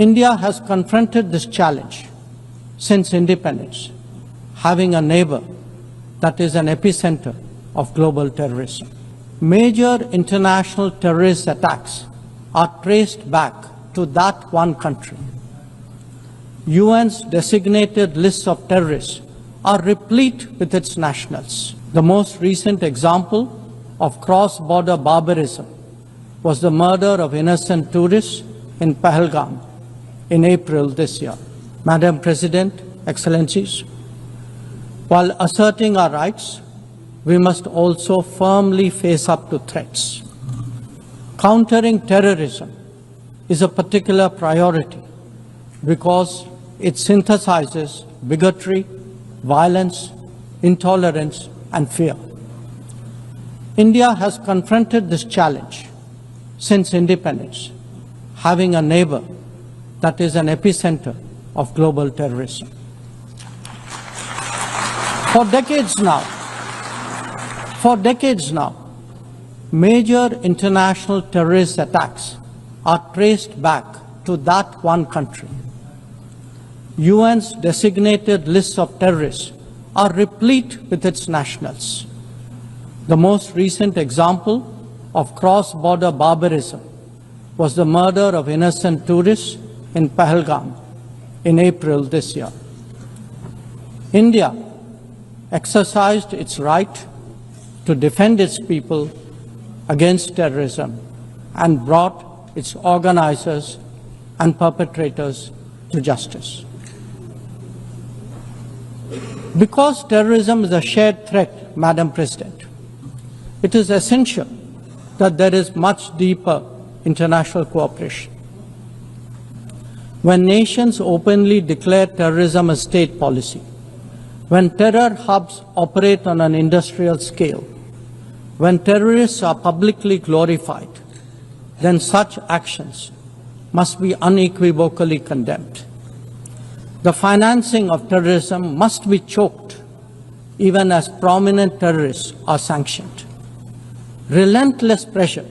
India has confronted this challenge since independence, having a neighbor that is an epicenter of global terrorism. Major international terrorist attacks are traced back to that one country. UN's designated lists of terrorists are replete with its nationals. The most recent example of cross-border barbarism was the murder of innocent tourists in Pahalgam in April this year. Madam President, Excellencies, while asserting our rights, we must also firmly face up to threats. Countering terrorism is a particular priority because it synthesizes bigotry, violence, intolerance, and fear. India has confronted this challenge since independence, having a neighbor that is an epicenter of global terrorism. For decades now, major international terrorist attacks are traced back to that one country. UN's designated lists of terrorists are replete with its nationals. The most recent example of cross-border barbarism was the murder of innocent tourists in Pahalgam in April this year. India exercised its right to defend its people against terrorism and brought its organizers and perpetrators to justice. Because terrorism is a shared threat, Madam President, it is essential that there is much deeper international cooperation. When nations openly declare terrorism a state policy, when terror hubs operate on an industrial scale, when terrorists are publicly glorified, then such actions must be unequivocally condemned. The financing of terrorism must be choked, even as prominent terrorists are sanctioned. Relentless pressure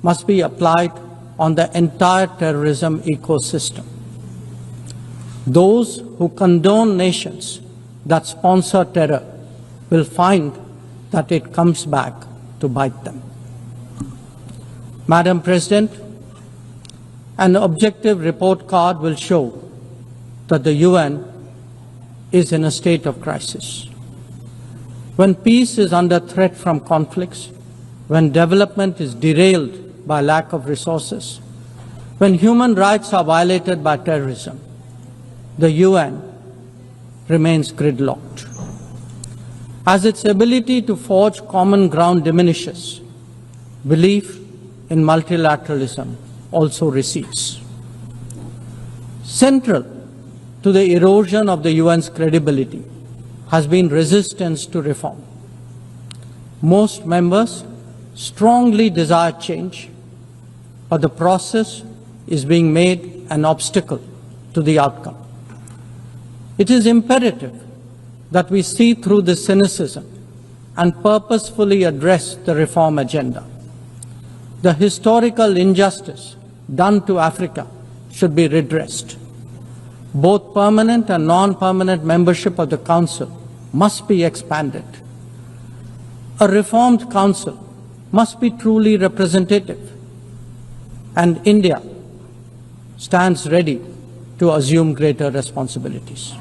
must be applied on the entire terrorism ecosystem. Those who condone nations that sponsor terror will find that it comes back to bite them. Madam President, an objective report card will show that the UN is in a state of crisis. When peace is under threat from conflicts, when development is derailed by lack of resources, when human rights are violated by terrorism, the UN remains gridlocked. As its ability to forge common ground diminishes, belief in multilateralism also recedes. Central to the erosion of the UN's credibility has been resistance to reform. Most members strongly desire change, but the process is being made an obstacle to the outcome. It is imperative that we see through this cynicism and purposefully address the reform agenda. The historical injustice done to Africa should be redressed. Both permanent and non-permanent membership of the Council must be expanded. A reformed Council must be truly representative, and India stands ready to assume greater responsibilities.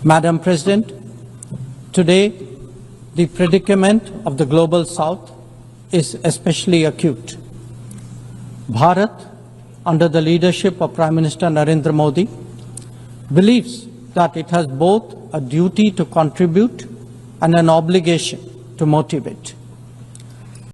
Madam President, today the predicament of the Global South is especially acute. Bharat, under the leadership of Prime Minister Narendra Modi, believes that it has both a duty to contribute and an obligation to motivate.